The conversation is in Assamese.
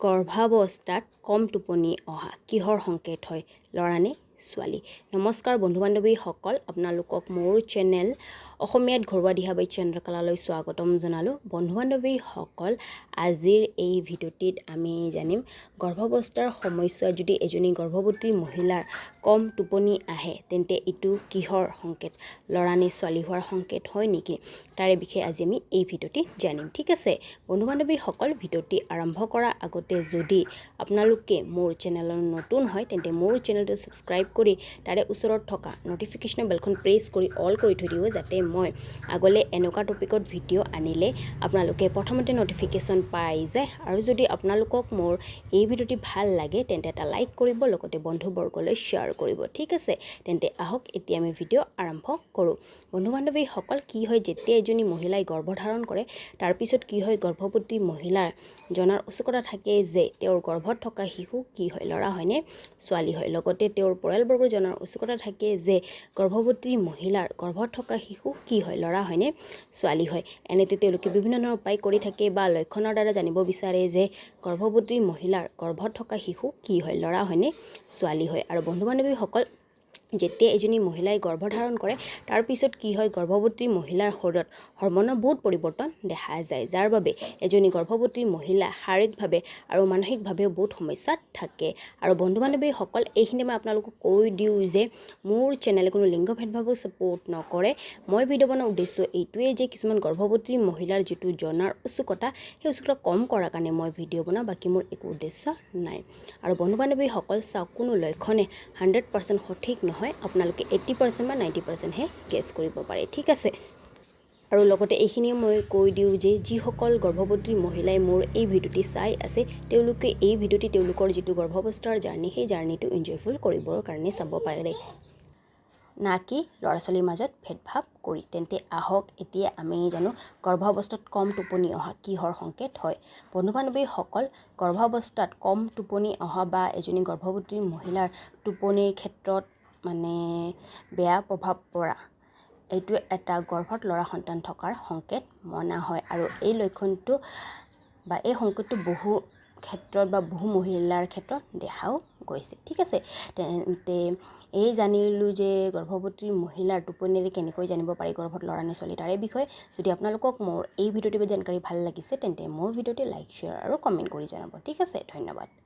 গৰ্ভাৱস্থাত কম টোপনি অহা কিহৰ সংকেত হয়, ল'ৰা নে ছোৱালী? নমস্কাৰ বন্ধু বান্ধৱীসকল, আপোনালোকক মোৰ চেনেল অসমীয়াত ঘৰুৱা দিহাবাই চন্দ্ৰকলালৈ স্বাগতম জনালোঁ। বন্ধু বান্ধৱীসকল, আজিৰ এই ভিডিঅ'টিত আমি জানিম গৰ্ভাৱস্থাৰ সময়ছোৱাত যদি এজনী গৰ্ভৱতী মহিলাৰ কম টোপনি আহে তেন্তে এইটো কিহৰ সংকেত, ল'ৰা নে ছোৱালী হোৱাৰ সংকেত হয় নেকি, তাৰে বিষয়ে আজি আমি এই ভিডিঅ'টি জানিম। ঠিক আছে বন্ধু বান্ধৱীসকল, ভিডিঅ'টি আৰম্ভ কৰাৰ আগতে যদি আপোনালোকে মোৰ চেনেলৰ নতুন হয় তেন্তে মোৰ চেনেলটো ছাবস্ক্ৰাইব কৰি তাৰে ওচৰত থকা নটিফিকেশ্যন বেলখন প্ৰেছ কৰি অল কৰি থৈ দিব, যাতে মই আগলৈ এনেকুৱা টপিকত ভিডিঅ' আনিলে আপোনালোকে প্ৰথমতে নটিফিকেশ্যন পাই যায়। আৰু যদি আপোনালোকক মোৰ এই ভিডিঅ'টি ভাল লাগে তেন্তে এটা লাইক কৰিব, লগতে বন্ধুবৰ্গলৈ শ্বেয়াৰ কৰিব। ঠিক আছে, তেন্তে আহক এতিয়া আমি ভিডিঅ' আৰম্ভ কৰোঁ। বন্ধু বান্ধৱীসকল, কি হয় যেতিয়া এজনী মহিলাই গৰ্ভধাৰণ কৰে তাৰপিছত কি হয়, গৰ্ভৱতী মহিলাৰ জনাৰ উৎসুকতা থাকে যে তেওঁৰ গৰ্ভত থকা শিশু কি হয়, ল'ৰা হয়নে ছোৱালী হয়। লগতে তেওঁৰ পৰিয়ালবৰ্গৰ জনাৰ উৎসুকতা থাকে যে গৰ্ভৱতী মহিলাৰ গৰ্ভত থকা শিশু কি হয়, ল'ৰা হয়নে ছোৱালী হয়। এনেতে তেওঁলোকে বিভিন্ন ধৰণৰ উপায় কৰি থাকে বা লক্ষণৰ দ্বাৰা জানিব বিচাৰে যে গৰ্ভৱতী মহিলাৰ গৰ্ভত থকা শিশু কি হয়, ল'ৰা হয়নে ছোৱালী হয়। আৰু বন্ধু বান্ধৱীসকল, যেতিয়া এজনী মহিলাই গৰ্ভধাৰণ কৰে তাৰপিছত কি হয়, গৰ্ভৱতী মহিলাৰ শৰীৰত হৰমনৰ বহুত পৰিৱৰ্তন দেখা যায়, যাৰ বাবে এজনী গৰ্ভৱতী মহিলা শাৰীৰিকভাৱে আৰু মানসিকভাৱেও বহুত সমস্যাত থাকে। আৰু বন্ধু বান্ধৱীসকল, এইখিনি মই আপোনালোকক কৈ দিওঁ যে মোৰ চেনেলে কোনো লিংগ ভেদভাৱক ছাপোৰ্ট নকৰে। মই ভিডিঅ' বনোৱাৰ উদ্দেশ্য এইটোৱেই যে কিছুমান গৰ্ভৱতী মহিলাৰ যিটো জনাৰ উৎসুকতা, সেই উৎসুকতা কম কৰাৰ কাৰণে মই ভিডিঅ' বনাওঁ, বাকী মোৰ একো উদ্দেশ্য নাই। আৰু বন্ধু বান্ধৱীসকল চাওক, কোনো লক্ষণে 100% সঠিক নহয়, আপোনালোকে 80% বা 90%হে গেছ কৰিব পাৰে। ঠিক আছে, আৰু লগতে এইখিনিও মই কৈ দিওঁ যে যিসকল গৰ্ভৱতী মহিলাই মোৰ এই ভিডিঅ'টি চাই আছে তেওঁলোকে এই ভিডিঅ'টি তেওঁলোকৰ যিটো গৰ্ভাৱস্থাৰ জাৰ্ণি, সেই জাৰ্ণিটো এনজয়ফুল কৰিবৰ কাৰণে চাব পাৰে, না কি ল'ৰা ছোৱালীৰ মাজত ভেদভাৱ কৰি। তেন্তে আহক এতিয়া আমি জানো গৰ্ভাৱস্থাত কম টোপনি অহা কিহৰ সংকেত হয়। বন্ধু বান্ধৱীসকল, গৰ্ভাৱস্থাত কম টোপনি অহা বা এজনী গৰ্ভৱতী মহিলাৰ টোপনিৰ ক্ষেত্ৰত বেয়া প্ৰভাৱ পৰা, এইটো এটা গৰ্ভত ল'ৰা সন্তান থকাৰ সংকেত মনা হয়। আৰু এই লক্ষণটো বা এই সংকেতটো বহু ক্ষেত্ৰত বা বহু মহিলাৰ ক্ষেত্ৰত দেখাও গৈছে। ঠিক আছে, তেন্তে এই জানিলোঁ যে গৰ্ভৱতী মহিলাৰ টোপনিৰে কেনেকৈ জানিব পাৰি গৰ্ভত ল'ৰা নে ছোৱালী, তাৰে বিষয়ে। যদি আপোনালোকক মোৰ এই ভিডিঅ'টিৰ জানকাৰী ভাল লাগিছে তেন্তে মোৰ ভিডিঅ'টি লাইক, শ্বেয়াৰ আৰু কমেণ্ট কৰি জনাব। ঠিক আছে, ধন্যবাদ।